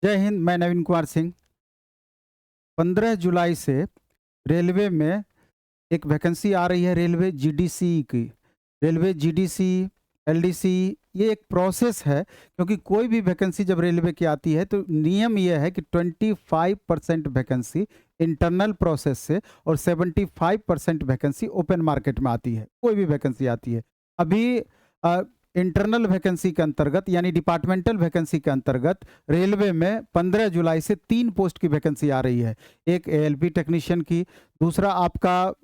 जय हिंद। मैं नवीन कुमार सिंह। 15 जुलाई से रेलवे में एक वैकेंसी आ रही है, रेलवे जीडीसी की। रेलवे जीडीसी, एलडीसी, ये एक प्रोसेस है, क्योंकि कोई भी वैकेंसी जब रेलवे की आती है तो नियम ये है कि 25% वैकेंसी इंटरनल प्रोसेस से और 75% वैकेंसी ओपन मार्केट में आती है। कोई भी वैकेंसी आती है। अभी इंटरनल वैकेंसी के अंतर्गत यानी डिपार्टमेंटल वैकेंसी के अंतर्गत रेलवे में 15 जुलाई से 3 पोस्ट की वैकेंसी आ रही है। एक एएलपी टेक्नीशियन की, दूसरा आपका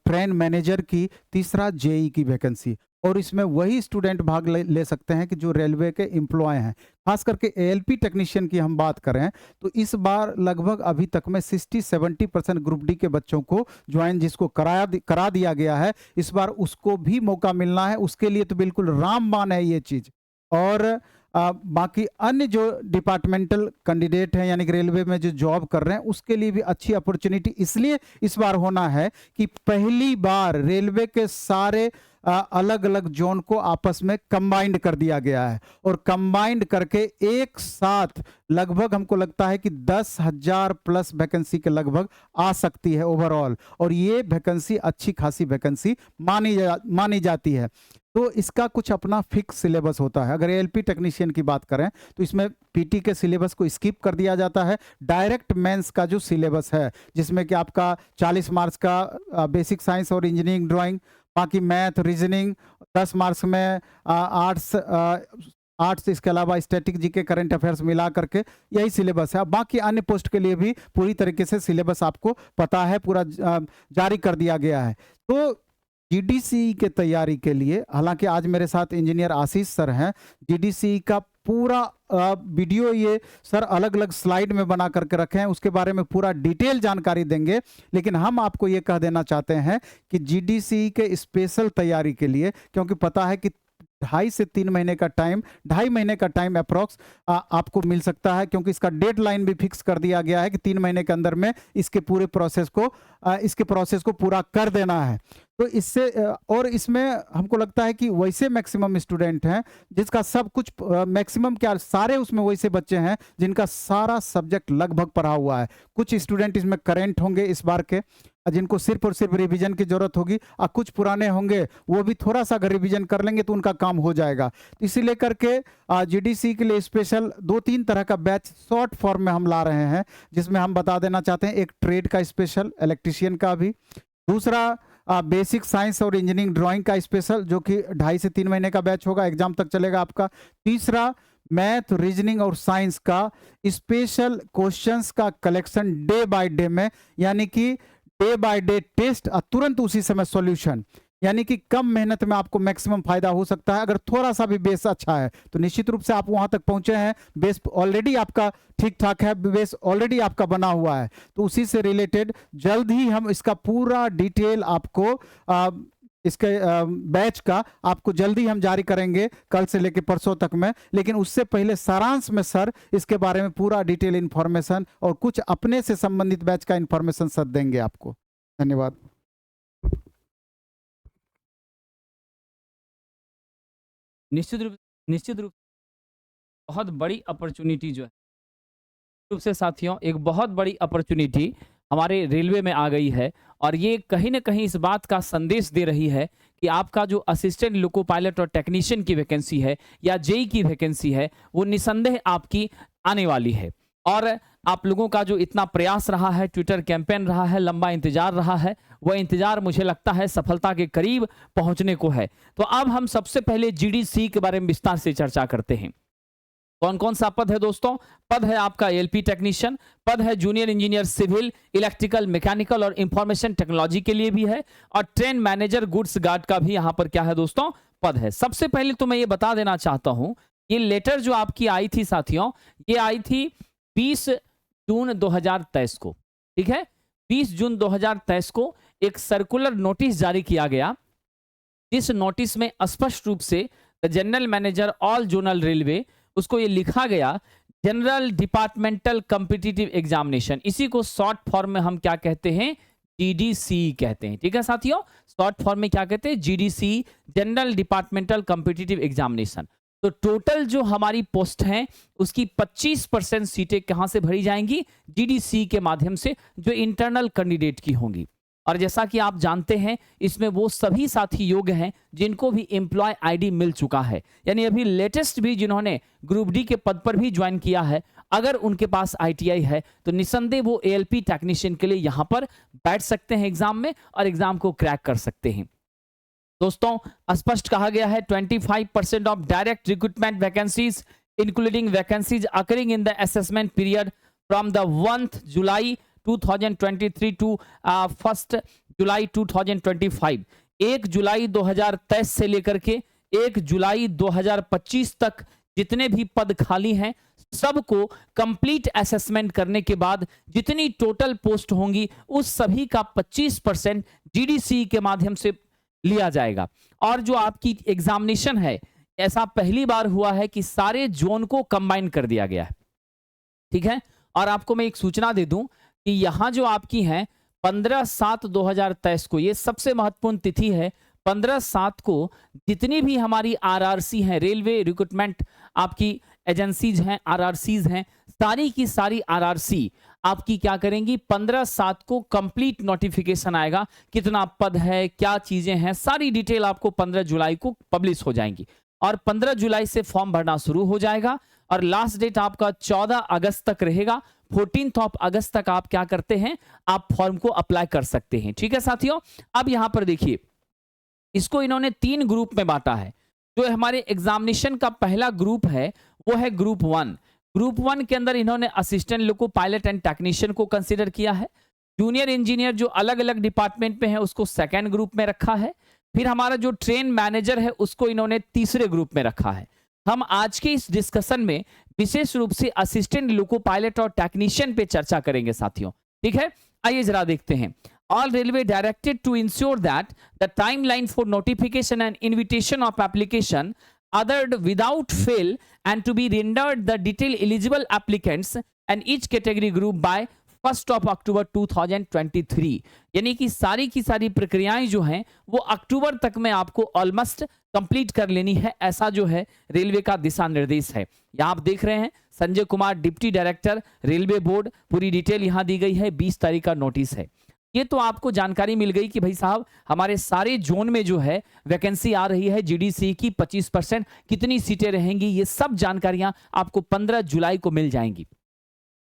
ट्रेन मैनेजर की, तीसरा जेई की वैकेंसी। और इसमें वही स्टूडेंट भाग ले सकते हैं कि जो रेलवे के एम्प्लॉय हैं। खास करके एएलपी टेक्नीशियन की हम बात करें तो इस बार लगभग अभी तक में 60-70% ग्रुप डी के बच्चों को ज्वाइन जिसको करा दिया गया है, इस बार उसको भी मौका मिलना है। उसके लिए तो बिल्कुल रामबाण है ये चीज़। और बाकी अन्य जो डिपार्टमेंटल कैंडिडेट हैं यानी कि रेलवे में जो जॉब कर रहे हैं उसके लिए भी अच्छी अपॉर्चुनिटी इसलिए इस बार होना है कि पहली बार रेलवे के सारे अलग अलग जोन को आपस में कंबाइंड कर दिया गया है और कंबाइंड करके एक साथ लगभग हमको लगता है कि 10,000 प्लस वैकेंसी के लगभग आ सकती है ओवरऑल। और ये वैकेंसी अच्छी खासी वैकेंसी मानी जाती है। तो इसका कुछ अपना फिक्स सिलेबस होता है। अगर एएलपी टेक्नीशियन की बात करें तो इसमें पीटी के सिलेबस को स्किप कर दिया जाता है। डायरेक्ट मेंस का जो सिलेबस है जिसमें कि आपका 40 मार्क्स का बेसिक साइंस और इंजीनियरिंग ड्राइंग, बाकी मैथ, रीजनिंग 10 मार्क्स में आर्ट्स, इसके अलावा स्टैटिक, जीके, करंट अफेयर्स मिला करके यही सिलेबस है। बाकी अन्य पोस्ट के लिए भी पूरी तरीके से सिलेबस आपको पता है, पूरा जारी कर दिया गया है। तो जीडीसी के तैयारी के लिए, हालांकि आज मेरे साथ इंजीनियर आशीष सर हैं, जीडीसी का पूरा वीडियो ये सर अलग अलग स्लाइड में बना करके रखे हैं, उसके बारे में पूरा डिटेल जानकारी देंगे। लेकिन हम आपको ये कह देना चाहते हैं कि जीडीसी के स्पेशल तैयारी के लिए, क्योंकि पता है कि 2.5 से 3 महीने का टाइम, 2.5 महीने का टाइम अप्रॉक्स आपको मिल सकता है, क्योंकि इसका डेडलाइन भी फिक्स कर दिया गया है कि 3 महीने के अंदर में इसके पूरे प्रोसेस को पूरा कर देना है। तो इससे और इसमें हमको लगता है कि वैसे मैक्सिमम स्टूडेंट हैं जिसका सब कुछ मैक्सिमम क्या सारे उसमें वैसे बच्चे हैं जिनका सारा सब्जेक्ट लगभग पढ़ा हुआ है। कुछ स्टूडेंट इसमें करेंट होंगे इस बार के, जिनको सिर्फ और सिर्फ रिवीजन की जरूरत होगी, और कुछ पुराने होंगे वो भी थोड़ा सा अगर रिवीजन कर लेंगे तो उनका काम हो जाएगा। तो इसी लेकर के जीडीसी के लिए स्पेशल 2-3 तरह का बैच शॉर्ट फॉर्म में हम ला रहे हैं, जिसमें हम बता देना चाहते हैं एक ट्रेड का स्पेशल, इलेक्ट्रीशियन का भी, दूसरा बेसिक साइंस और इंजीनियरिंग ड्राइंग का स्पेशल जो कि 2.5 से 3 महीने का बैच होगा, एग्जाम तक चलेगा आपका, तीसरा मैथ, रीजनिंग और साइंस का स्पेशल क्वेश्चंस का कलेक्शन डे बाय डे में, यानी कि डे बाय डे टेस्ट और तुरंत उसी समय सॉल्यूशन, यानी कि कम मेहनत में आपको मैक्सिमम फायदा हो सकता है। अगर थोड़ा सा भी बेस अच्छा है तो निश्चित रूप से आप वहां तक पहुंचे हैं, बेस ऑलरेडी आपका ठीक ठाक है, बेस ऑलरेडी आपका बना हुआ है, तो उसी से रिलेटेड जल्द ही हम इसका पूरा डिटेल आपको इसके बैच का आपको जल्दी हम जारी करेंगे, कल से लेकर परसों तक में। लेकिन उससे पहले सारांश में सर इसके बारे में पूरा डिटेल इंफॉर्मेशन और कुछ अपने से संबंधित बैच का इंफॉर्मेशन सर देंगे आपको। धन्यवाद। निश्चित रूप बहुत बड़ी अपॉर्चुनिटी जो है रूप से साथियों, एक बहुत बड़ी अपॉर्चुनिटी हमारे रेलवे में आ गई है और ये कहीं ना कहीं इस बात का संदेश दे रही है कि आपका जो असिस्टेंट लोको पायलट और टेक्नीशियन की वैकेंसी है या जेई की वैकेंसी है वो निसंदेह आपकी आने वाली है। और आप लोगों का जो इतना प्रयास रहा है, ट्विटर कैंपेन रहा है, लंबा इंतजार रहा है, वह इंतजार मुझे लगता है सफलता के करीब पहुंचने को है। तो अब हम सबसे पहले जीडीसी के बारे में विस्तार से चर्चा करते हैं। कौन कौन सा पद है दोस्तों? पद है आपका एलपी टेक्नीशियन, पद है junior engineer civil, electrical, mechanical और इंफॉर्मेशन टेक्नोलॉजी के लिए भी है, और ट्रेन मैनेजर गुड्स गार्ड का भी यहां पर क्या है दोस्तों, पद है। सबसे पहले तो मैं ये बता देना चाहता हूं, ये लेटर जो आपकी आई थी साथियों, ये आई थी 20 जून 2023 को, ठीक है। 20 जून 2023 को एक सर्कुलर नोटिस जारी किया गया, जिस नोटिस में स्पष्ट रूप से general manager all zonal railway, उसको ये लिखा गया जनरल डिपार्टमेंटल कॉम्पिटिटिव एग्जामिनेशन, इसी को शॉर्ट फॉर्म में हम क्या कहते हैं, जीडीसी कहते हैं, ठीक है साथियों। शॉर्ट फॉर्म में क्या कहते हैं, GDC, general departmental competitive examination. तो टोटल जो हमारी पोस्ट हैं उसकी 25% सीटें कहां से भरी जाएंगी? जीडीसी के माध्यम से, जो इंटरनल कैंडिडेट की होंगी। और जैसा कि आप जानते हैं इसमें वो सभी साथी योग्य हैं जिनको भी एम्प्लॉय आईडी मिल चुका है, यानी अभी लेटेस्ट भी जिन्होंने ग्रुप डी के पद पर भी ज्वाइन किया है, अगर उनके पास आईटीआई है तो निसंदेह वो एएलपी टेक्नीशियन के लिए यहां पर बैठ सकते हैं एग्जाम में और एग्जाम को क्रैक कर सकते हैं। दोस्तों, स्पष्ट कहा गया है 25% of direct recruitment vacancies including vacancies occurring in the assessment period from the 1 July 2023 to 1 July 2025। 1 जुलाई 2023 से लेकर के 1 जुलाई 2025 तक जितने भी पद खाली हैं सबको कंप्लीट असेसमेंट करने के बाद जितनी टोटल पोस्ट होंगी उस सभी का 25% जीडीसी के माध्यम से लिया जाएगा। और जो आपकी एग्जामिनेशन है, ऐसा पहली बार हुआ है कि सारे जोन को कंबाइन कर दिया गया है, ठीक है। और आपको मैं एक सूचना दे दूं कि यहां जो आपकी है 15/7/2023 को, ये सबसे महत्वपूर्ण तिथि है। 15/7 को जितनी भी हमारी आरआरसी हैं, रेलवे रिक्रूटमेंट आपकी एजेंसीज हैं, आरआरसीज हैं, सारी की सारी आरआरसी आपकी क्या करेंगी? 15/7 को कंप्लीट नोटिफिकेशन आएगा, कितना पद है, क्या चीजें हैं, सारी डिटेल आपको 15 जुलाई को पब्लिश हो जाएंगी। और 15 जुलाई से फॉर्म भरना शुरू हो जाएगा और लास्ट डेट आपका 14 अगस्त तक रहेगा। 14 अगस्त तक आप क्या करते हैं? आप फॉर्म को अप्लाई कर सकते हैं, ठीक है साथियों। अब यहां पर देखिए, इसको इन्होंने 3 ग्रुप में बांटा है। जो हमारे एग्जामिनेशन का पहला ग्रुप है वो है ग्रुप 1। ग्रुप 1 के अंदर इन्होंने assistant loco pilot and technician को कंसीडर किया है। जूनियर इंजीनियर जो अलग अलग डिपार्टमेंट में है उसको सेकेंड ग्रुप में रखा है। फिर हमारा जो ट्रेन मैनेजर है उसको इन्होंने तीसरे ग्रुप में रखा है। हम आज के इस डिस्कशन में विशेष रूप से असिस्टेंट लोको पायलट और टेक्नीशियन पे चर्चा करेंगे साथियों, ठीक है। आइए जरा देखते हैं। All railway directed to ensure that the timeline for notification and invitation of application adhered without fail and to be rendered the detail eligible applicants and each category group by 1 October 2023। यानी कि सारी की सारी प्रक्रियाएं जो हैं वो अक्टूबर तक में आपको ऑलमोस्ट कंप्लीट कर लेनी है, ऐसा जो है रेलवे का दिशा निर्देश है। यहाँ आप देख रहे हैं Sanjay Kumar deputy director railway board, पूरी डिटेल यहाँ दी गई है। 20 तारीख का नोटिस है। ये तो आपको जानकारी मिल गई कि भाई साहब हमारे सारे जोन में जो है वैकेंसी आ रही है जीडीसी की 25%, कितनी सीटें रहेंगी, ये सब जानकारियां आपको 15 जुलाई को मिल जाएंगी।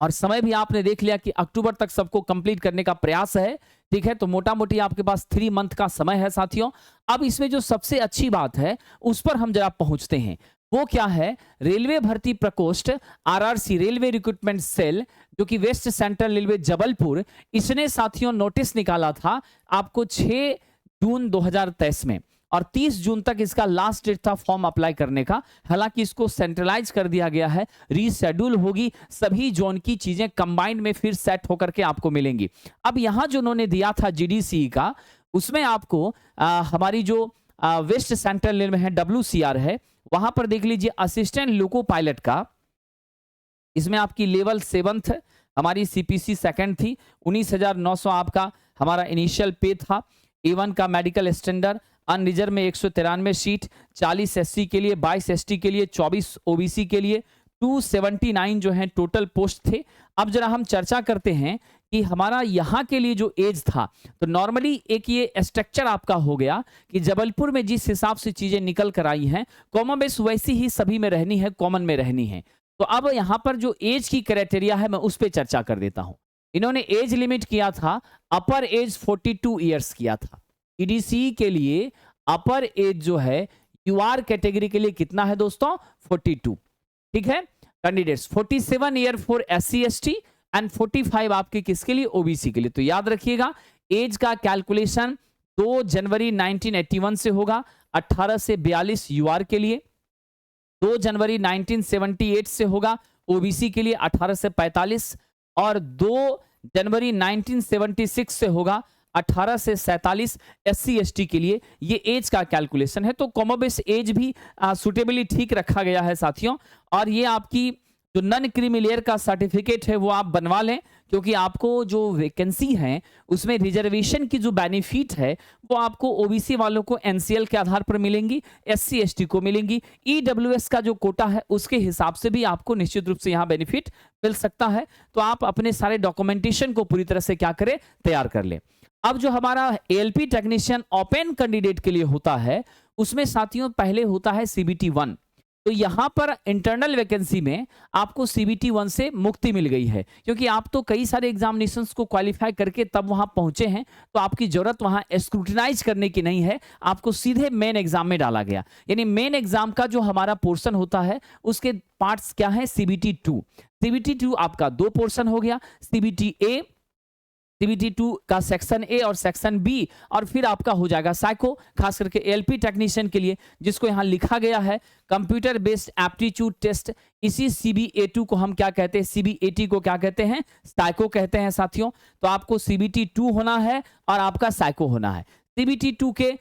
और समय भी आपने देख लिया कि अक्टूबर तक सबको कंप्लीट करने का प्रयास है, ठीक है। तो मोटा मोटी आपके पास 3 मंथ का समय है साथियों। अब इसमें जो सबसे अच्छी बात है उस पर हम जरा पहुंचते हैं। वो क्या है? रेलवे भर्ती प्रकोष्ठ आरआरसी, रेलवे रिक्रूटमेंट सेल, जो कि वेस्ट सेंट्रल रेलवे जबलपुर, इसने साथियों नोटिस निकाला था आपको 6 जून 2023 में, और 30 जून तक इसका लास्ट डेट था फॉर्म अप्लाई करने का। हालांकि इसको सेंट्रलाइज कर दिया गया है, रीशेड्यूल होगी, सभी जोन की चीजें कंबाइंड में फिर सेट होकर के आपको मिलेंगी। अब यहां जो उन्होंने दिया था जीडीसी का, उसमें आपको हमारी जो वेस्ट सेंट्रल रेलवे है WCR है, वहां पर देख लीजिए असिस्टेंट लोको पायलट का, इसमें आपकी लेवल 7th हमारी CPC सेकंड थी, 19,900 आपका हमारा इनिशियल पे था। A1 का मेडिकल स्टैंडर्ड, अनरिजर्व में 193 सीट, 40 SC के लिए, 22 ST के लिए, 24 OBC के लिए, 279 जो है टोटल पोस्ट थे। अब जरा हम चर्चा करते हैं कि हमारा यहाँ के लिए जो एज था, तो नॉर्मली एक ये स्ट्रक्चर आपका हो गया कि जबलपुर में जिस हिसाब से चीजें निकल कर आई हैं, कॉमन बेस वैसी ही सभी में रहनी है, कॉमन में रहनी है। तो अब यहाँ पर जो एज की क्राइटेरिया है मैं उस पर चर्चा कर देता हूं। इन्होंने एज लिमिट किया था, अपर एज 42 ईयर्स किया था। ईडीसी के लिए अपर एज जो है यूआर कैटेगरी के लिए कितना है दोस्तों? 42, ठीक है। Candidates 47 year for SC ST and 45 आपके किसके लिए? OBC के लिए। तो याद रखिएगा एज का कैलकुलेशन 2 जनवरी 1981 से होगा, 18 से 42 यूआर के लिए, 2 जनवरी 1978 से होगा OBC के लिए 18 से 45, और 2 जनवरी 1976 से होगा 18 से 47 SC ST के लिए। ये एज का कैलकुलेशन है। तो कॉमोबेस एज भी सुटेबली ठीक रखा गया है साथियों। और ये आपकी जो नॉन क्रीमी लेयर का सर्टिफिकेट है वो आप बनवा लें, क्योंकि आपको जो वैकेंसी है उसमें रिजर्वेशन की जो बेनिफिट है वो आपको ओबीसी वालों को एनसीएल के आधार पर मिलेंगी, एससी एसटी को मिलेंगी, ईडब्ल्यूएस का जो कोटा है उसके हिसाब से भी आपको निश्चित रूप से यहाँ बेनिफिट मिल सकता है। तो आप अपने सारे डॉक्यूमेंटेशन को पूरी तरह से क्या करें, तैयार कर लें। अब जो हमारा एएलपी टेक्नीशियन ओपन कैंडिडेट के लिए होता है उसमें साथियों पहले होता है सीबीटी 1। तो यहां पर इंटरनल वैकेंसी में आपको सीबीटी 1 से मुक्ति मिल गई है, क्योंकि आप तो कई सारे एग्जामिनेशंस को क्वालिफाई करके तब वहां पहुंचे हैं, तो आपकी जरूरत वहां स्क्रूटिनाइज करने की नहीं है, आपको सीधे मेन एग्जाम में डाला गया। यानी मेन एग्जाम का जो हमारा पोर्शन होता है उसके पार्ट्स क्या है, सीबीटी 2। सीबीटी 2 आपका 2 पोर्शन हो गया, सीबीटी ए, सीबीटी 2 का सेक्शन ए और सेक्शन बी, और फिर आपका हो जाएगा साइको, खास करके एलपी टेक्नीशियन के लिए, जिसको यहां लिखा गया है कंप्यूटर बेस्ड एप्टीट्यूड टेस्ट। इसी सीबीए2 को हम क्या कहते हैं, सीबीएटी को क्या कहते हैं, साइको कहते हैं साथियों। तो आपको सीबीटी 2 होना है और आपका साइको होना है। सीबीटी 2 के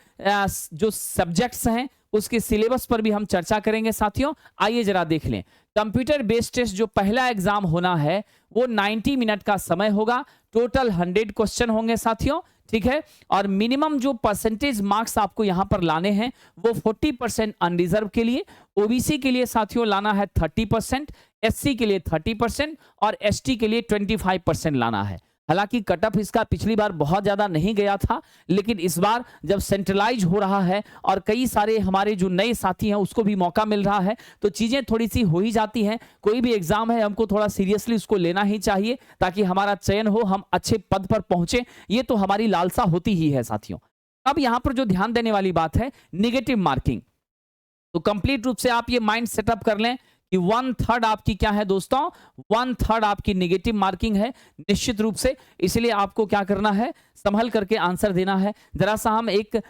जो सब्जेक्ट्स हैं उसके सिलेबस पर भी हम चर्चा करेंगे साथियों। आइए जरा देख लें। कंप्यूटर बेस्ड टेस्ट जो पहला एग्जाम होना है वो 90 मिनट का समय होगा, टोटल 100 क्वेश्चन होंगे साथियों, ठीक है। और मिनिमम जो परसेंटेज मार्क्स आपको यहां पर लाने हैं वो 40% अनरिजर्व के लिए, ओबीसी के लिए साथियों लाना है 30%, एससी के लिए 30% और एसटी के लिए 25% लाना है। हालांकि कटअप इसका पिछली बार बहुत ज्यादा नहीं गया था, लेकिन इस बार जब सेंट्रलाइज हो रहा है और कई सारे हमारे जो नए साथी हैं उसको भी मौका मिल रहा है, तो चीजें थोड़ी सी हो ही जाती हैं। कोई भी एग्जाम है हमको थोड़ा सीरियसली उसको लेना ही चाहिए ताकि हमारा चयन हो, हम अच्छे पद पर पहुंचे, ये तो हमारी लालसा होती ही है साथियों। अब यहां पर जो ध्यान देने वाली बात है निगेटिव मार्किंग, तो कंप्लीट रूप से आप ये माइंड सेटअप कर लें कि 1/3 आपकी क्या है दोस्तों, 1/3 आपकी नेगेटिव मार्किंग है निश्चित रूप से। इसलिए आपको क्या करना है, संभल करके आंसर देना है। जरा सा हम एक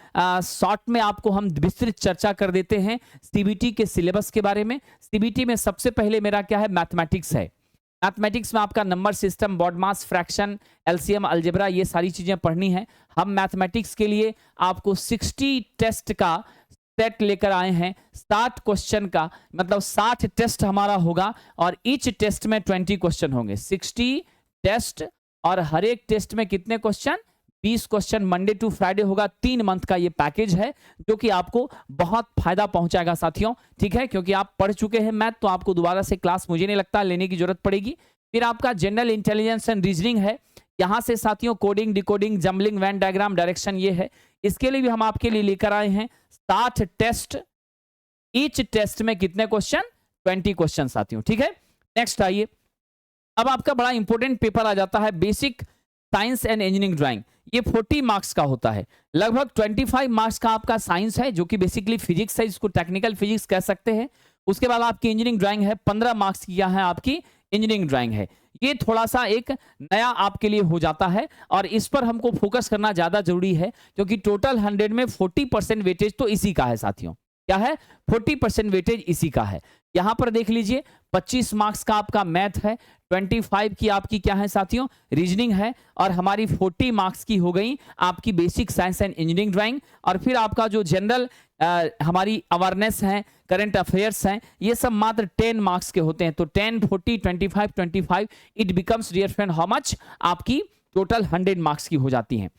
शॉर्ट में आपको हम विस्तृत चर्चा कर देते हैं सीबीटी के सिलेबस के बारे में। सीबीटी में सबसे पहले मेरा क्या है, मैथमेटिक्स है। मैथमेटिक्स में आपका नंबर सिस्टम, बॉड मास, फ्रैक्शन, एलसीएम, अलजेब्रा, ये सारी चीजें पढ़नी है। हम मैथमेटिक्स के लिए आपको 60 टेस्ट का सेट लेकर आए हैं, 60 क्वेश्चन का, मतलब 60 टेस्ट हमारा होगा और ईच टेस्ट में 20 क्वेश्चन होंगे। 60 टेस्ट और हर एक टेस्ट में कितने question, 20 question, Monday to Friday होगा। 3 मंथ का ये पैकेज है जो कि आपको बहुत फायदा पहुंचाएगा साथियों, ठीक है। क्योंकि आप पढ़ चुके हैं मैथ, तो आपको दोबारा से क्लास मुझे नहीं लगता लेने की जरूरत पड़ेगी। फिर आपका जनरल इंटेलिजेंस एंड रीजनिंग है। यहां से साथियों coding, decoding, jumbling, Venn diagram, direction ये है। इसके लिए भी हम आपके लिए लेकर आए हैं 60 टेस्ट, ईच टेस्ट में कितने क्वेश्चन, 20 क्वेश्चन साथियों, ठीक है। नेक्स्ट आइए, अब आपका बड़ा इंपॉर्टेंट पेपर आ जाता है basic science and engineering drawing. ये 40 मार्क्स का होता है। लगभग 25 मार्क्स का आपका साइंस है जो कि बेसिकली फिजिक्स है, इसको टेक्निकल फिजिक्स कह सकते हैं। उसके बाद आपकी इंजीनियरिंग ड्राइंग है, 15 मार्क्स की है आपकी इंजीनियरिंग ड्राइंग है। ये थोड़ा सा एक नया आपके लिए हो जाता है और इस पर हमको फोकस करना ज्यादा जरूरी है, क्योंकि टोटल 100 में 40% वेटेज तो इसी का है साथियों। क्या है, 40% वेटेज इसी का है। यहां पर देख लीजिए 25 मार्क्स का आपका मैथ है, 25 की आपकी क्या है साथियों, रीजनिंग है, और हमारी 40 मार्क्स की हो गई आपकी basic science and engineering drawing. और फिर आपका जो जनरल हमारी अवेयरनेस है, करंट अफेयर्स हैं, ये सब मात्र 10 मार्क्स के होते हैं। तो 10, 40, 25, 25, it becomes dear friend how much, आपकी टोटल 100 मार्क्स की हो जाती हैं।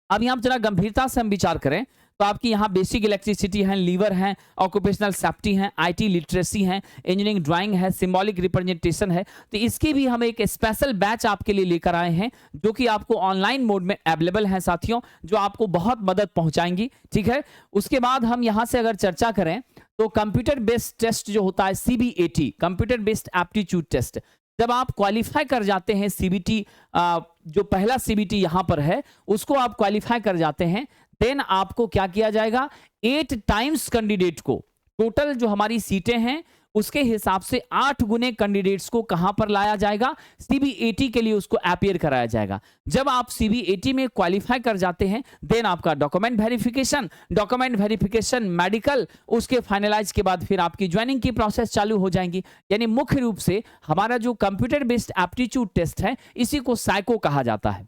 अब यहां जरा गंभीरता से हम विचार करें तो आपकी यहाँ बेसिक इलेक्ट्रिसिटी है, लीवर है, ऑक्यूपेशनल सेफ्टी है, आईटी लिटरेसी है, इंजीनियरिंग ड्राइंग है, सिंबॉलिक रिप्रेजेंटेशन है। तो इसकी भी हम एक स्पेशल बैच आपके लिए लेकर आए हैं जो कि आपको ऑनलाइन मोड में अवेलेबल है साथियों, जो आपको बहुत मदद पहुंचाएंगी, ठीक है। उसके बाद हम यहाँ से अगर चर्चा करें तो कंप्यूटर बेस्ड टेस्ट जो होता है CBAT, computer based aptitude test, जब आप क्वालिफाई कर जाते हैं सीबीटी, जो पहला सीबीटी यहां पर है उसको आप क्वालिफाई कर जाते हैं, देन आपको क्या किया जाएगा, 8 टाइम्स कैंडिडेट को, टोटल जो हमारी सीटें हैं उसके हिसाब से 8 गुने कैंडिडेट्स को कहां पर लाया जाएगा, सीबीएटी के लिए उसको अपीयर कराया जाएगा। जब आप सीबीएटी में क्वालिफाई कर जाते हैं देन आपका डॉक्यूमेंट वेरिफिकेशन, मेडिकल, उसके फाइनलाइज के बाद फिर आपकी ज्वाइनिंग की प्रोसेस चालू हो जाएंगी। यानी मुख्य रूप से हमारा जो कंप्यूटर बेस्ड एप्टीट्यूड टेस्ट है इसी को साइको कहा जाता है।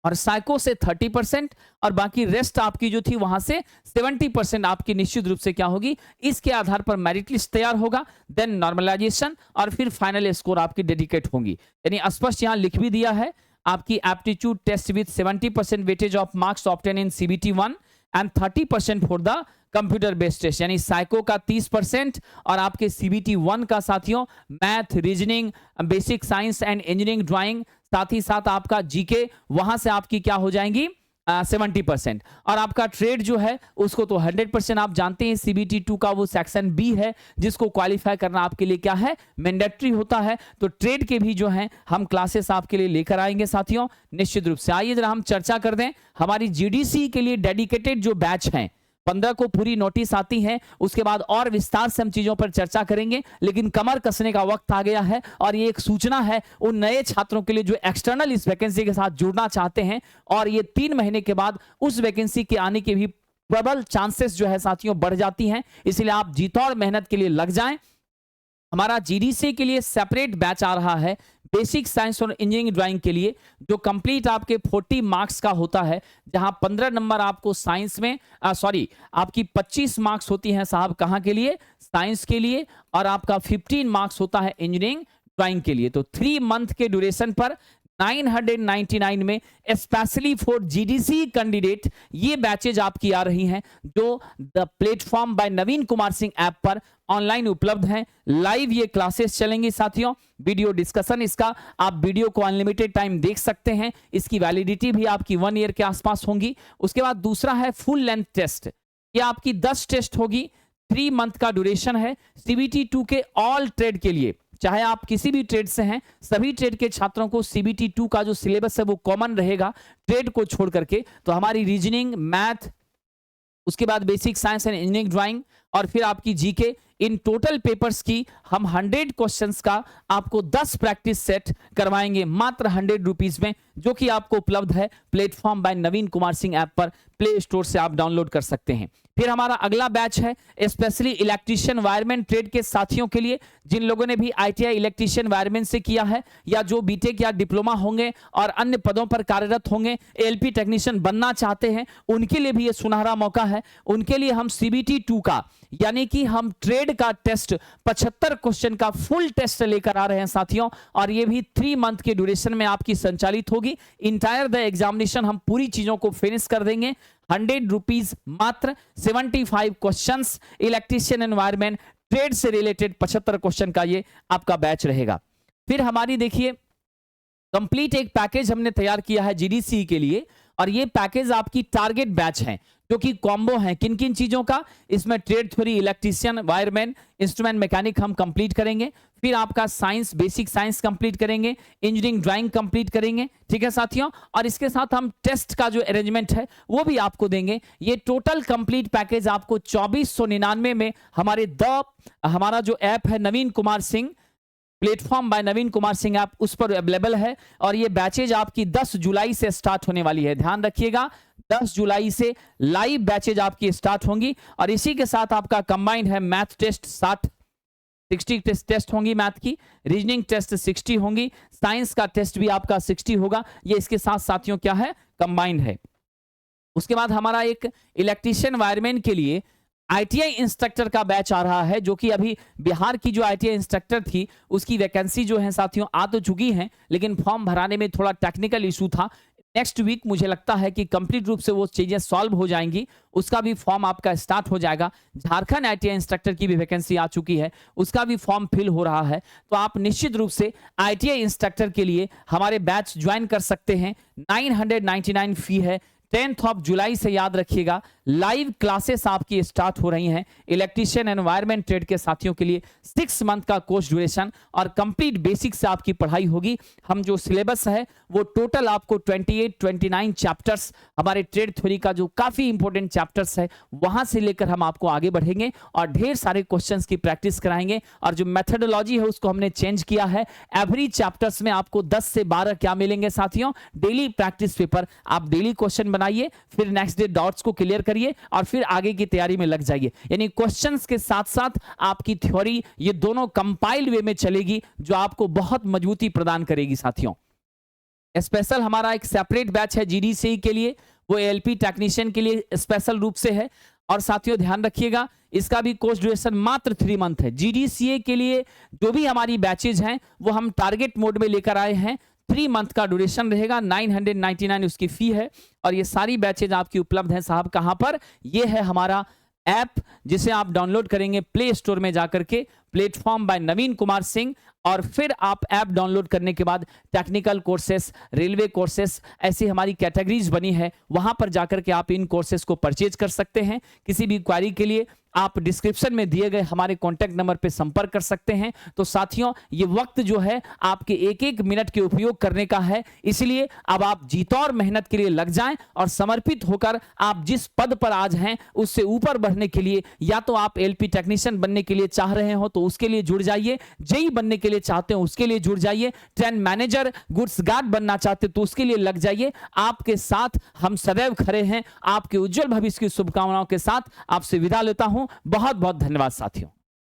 और साइको से 30% और बाकी रेस्ट आपकी जो थी वहां से 70% आपकी निश्चित रूप से क्या होगी, इसके आधार पर मेरिट लिस्ट तैयार होगा, देन नॉर्मलाइजेशन और फिर फाइनल स्कोर आपकी डेडिकेट होंगी। यानी स्पष्ट यहां लिख भी दिया है, आपकी aptitude test with 70% weightage of marks obtain in CBT 1 and 30% for the computer based test, यानी साइको का 30% और आपके सीबीटी 1 का साथियों math, reasoning, basic science and engineering drawing, साथ ही साथ आपका जीके, वहां से आपकी क्या हो जाएंगी 70%। और आपका ट्रेड जो है उसको तो 100% आप जानते हैं, सीबीटी 2 का वो सेक्शन बी है जिसको क्वालिफाई करना आपके लिए क्या है, मैंडेटरी होता है। तो ट्रेड के भी जो है हम क्लासेस आपके लिए लेकर आएंगे साथियों निश्चित रूप से। आइए जरा हम चर्चा कर दें हमारी जीडीसी के लिए डेडिकेटेड जो बैच हैं, 15 को पूरी नोटिस आती है, उसके बाद और विस्तार से हम चीजों पर चर्चा करेंगे, लेकिन कमर कसने का वक्त आ गया है। और ये एक सूचना है उन नए छात्रों के लिए जो एक्सटर्नल इस वैकेंसी के साथ जुड़ना चाहते हैं, और ये 3 महीने के बाद उस वैकेंसी के आने के भी प्रबल चांसेस जो है साथियों बढ़ जाती हैं। इसलिए आप जीतौड़ मेहनत के लिए लग जाएं। हमारा जीडीसी के लिए सेपरेट बैच आ रहा है बेसिक साइंस और इंजीनियरिंग ड्राइंग के लिए, जो कंप्लीट आपके 40 मार्क्स का होता है, जहां 15 नंबर आपको साइंस में आपकी 25 मार्क्स होती हैं साहब कहां के लिए, साइंस के लिए, और आपका 15 मार्क्स होता है इंजीनियरिंग ड्राइंग के लिए। तो 3 मंथ के ड्यूरेशन पर 999 में स्पेशली फॉर जीडीसी कैंडिडेट ये बैचेज आपकी आ रही हैं, जो the platform by Naveen Kumar Singh app पर ऑनलाइन उपलब्ध हैं। लाइव ये क्लासेस चलेंगी साथियों, वीडियो डिस्कशन इसका, आप वीडियो को अनलिमिटेड टाइम देख सकते हैं। इसकी वैलिडिटी भी आपकी 1 ईयर के आसपास होंगी। उसके बाद दूसरा है फुल लेंथ टेस्ट, ये आपकी 10 टेस्ट होगी, 3 मंथ का ड्यूरेशन है सीबीटी 2 के ऑल ट्रेड के लिए। चाहे आप किसी भी ट्रेड से हैं, सभी ट्रेड के छात्रों को सीबीटी 2 का जो सिलेबस है वो कॉमन रहेगा ट्रेड को छोड़ करके। तो हमारी रीजनिंग, मैथ, उसके बाद basic science and engineering drawing और फिर आपकी जीके, इन टोटल पेपर्स की हम 100 क्वेश्चंस का आपको 10 प्रैक्टिस सेट करवाएंगे मात्र 100 रुपीज में, जो कि आपको उपलब्ध है platform by Naveen Kumar Singh app पर, प्ले स्टोर से आप डाउनलोड कर सकते हैं। फिर हमारा अगला बैच है स्पेशली इलेक्ट्रीशियन वायरमैन ट्रेड के साथियों के लिए, जिन लोगों ने भी आईटीआई इलेक्ट्रीशियन वायरमैन से किया है या जो बीटेक या डिप्लोमा होंगे और अन्य पदों पर कार्यरत होंगे, एएलपी टेक्नीशियन बनना चाहते हैं, उनके लिए भी ये सुनहरा मौका है। उनके लिए हम सीबीटी 2 का यानी कि हम ट्रेड का टेस्ट 75 क्वेश्चन का फुल टेस्ट लेकर आ रहे हैं साथियों, और ये भी 3 मंथ के ड्यूरेशन में आपकी संचालित होगी। इंटायर द एग्जामिनेशन हम पूरी चीजों को फिनिश कर देंगे। 100 रुपीज मात्र, 75 क्वेश्चंस, इलेक्ट्रीशियन एनवायरमेंट ट्रेड से रिलेटेड 75 क्वेश्चन का ये आपका बैच रहेगा। फिर हमारी देखिए कंप्लीट एक पैकेज हमने तैयार किया है जीडीसी के लिए, और ये पैकेज आपकी टारगेट बैच है जो कि कॉम्बो है किन किन चीजों का, इसमें trade theory, electrician, wireman, instrument mechanic हम कंप्लीट करेंगे, फिर आपका साइंस, बेसिक साइंस कंप्लीट करेंगे, इंजीनियरिंग ड्राइंग कंप्लीट करेंगे, ठीक है साथियों, और इसके साथ हम टेस्ट का जो अरेंजमेंट है वो भी आपको देंगे। ये टोटल कंप्लीट पैकेज आपको 2499 में हमारा जो ऐप है Naveen Kumar Singh platform by Naveen Kumar Singh app, उस पर अवेलेबल है। और ये बैचेज आपकी 10 जुलाई से स्टार्ट होने वाली है, ध्यान रखिएगा 10 जुलाई से लाइव बैचेज आपकी स्टार्ट होंगी। और इसी के साथ आपका कंबाइंड है मैथ टेस्ट 60 टेस्ट होंगी मैथ की, रीजनिंग टेस्ट 60 होंगी, साइंस का टेस्ट भी आपका 60 होगा। ये इसके साथ साथियों क्या है, कंबाइंड है। उसके बाद हमारा एक इलेक्ट्रीशियन वायरमैन के लिए आईटीआई इंस्ट्रक्टर का बैच आ रहा है, जो कि अभी बिहार की जो आईटीआई इंस्ट्रक्टर थी उसकी वैकेंसी जो है साथियों आ तो चुकी है, लेकिन फॉर्म भराने में थोड़ा टेक्निकल इशू था। नेक्स्ट वीक मुझे लगता है कि कंप्लीट रूप से वो चीजें सॉल्व हो जाएंगी, उसका भी फॉर्म आपका स्टार्ट हो जाएगा। झारखंड आईटीआई इंस्ट्रक्टर की भी वैकेंसी आ चुकी है, उसका भी फॉर्म फिल हो रहा है। तो आप निश्चित रूप से आईटीआई इंस्ट्रक्टर के लिए हमारे बैच ज्वाइन कर सकते हैं। 999 फी है। 10 जुलाई से याद रखिएगा लाइव क्लासेस आपकी स्टार्ट हो रही हैं इलेक्ट्रीशियन एनवायरमेंट ट्रेड के साथियों के लिए। 6 मंथ का कोर्स ड्यूरेशन और कंप्लीट बेसिक से आपकी पढ़ाई होगी। हम जो सिलेबस है वो टोटल आपको 29 चैप्टर्स, हमारे ट्रेड थ्योरी का जो काफी इंपॉर्टेंट चैप्टर्स है वहां से लेकर हम आपको आगे बढ़ेंगे और ढेर सारे क्वेश्चंस की प्रैक्टिस कराएंगे। और जो मेथोडोलॉजी है उसको हमने चेंज किया है। एवरी चैप्टर्स में आपको 10 से 12 क्या मिलेंगे साथियों, डेली प्रैक्टिस पेपर। आप डेली क्वेश्चन बनाइए, फिर नेक्स्ट डे डॉट्स को क्लियर करिए और फिर आगे की तैयारी में लग जाइए। यानी क्वेश्चंस के साथ साथ आपकी थ्योरी, ये दोनों कंपाइल्ड वे में चलेगी, जो आपको बहुत मजबूती प्रदान करेगी साथियों। स्पेशल हमारा एक सेपरेट बैच है जीडीसीई के लिए, वो एएलपी टेक्नीशियन के लिए स्पेशल रूप से है। और साथियों ध्यान रखिएगा, इसका भी कोर्स ड्यूरेशन मात्र 3 मंथ है। जीडीसीए के लिए जो भी हमारी बैचेज हैं वो हम टारगेट मोड में लेकर आए हैं। 3 मंथ का ड्यूरेशन रहेगा, 999 उसकी फी है। और ये सारी बैचेज आपकी उपलब्ध हैं साहब कहां पर? ये है हमारा ऐप, जिसे आप डाउनलोड करेंगे प्ले स्टोर में जाकर के, प्लेटफॉर्म बाय नवीन कुमार सिंह। और फिर आप ऐप डाउनलोड करने के बाद टेक्निकल कोर्सेस, रेलवे कोर्सेस, ऐसी हमारी कैटेगरीज बनी है, वहां पर जाकर के आप इन कोर्सेस को परचेज कर सकते हैं। किसी भी क्वेरी के लिए आप डिस्क्रिप्शन में दिए गए हमारे कॉन्टैक्ट नंबर पर संपर्क कर सकते हैं। तो साथियों, ये वक्त जो है आपके एक एक मिनट के उपयोग करने का है, इसलिए अब आप जीतौर मेहनत के लिए लग जाएं और समर्पित होकर आप जिस पद पर आज हैं उससे ऊपर बढ़ने के लिए, या तो आप एलपी टेक्नीशियन बनने के लिए चाह रहे हो तो उसके लिए जुड़ जाइए, जेई बनने के लिए चाहते हो उसके लिए जुड़ जाइए, ट्रेन मैनेजर, गुड्स गार्ड बनना चाहते तो उसके लिए लग जाइए। आपके साथ हम सदैव खड़े हैं। आपके उज्जवल भविष्य की शुभकामनाओं के साथ आपसे विदा लेता हूं। बहुत बहुत धन्यवाद साथियों।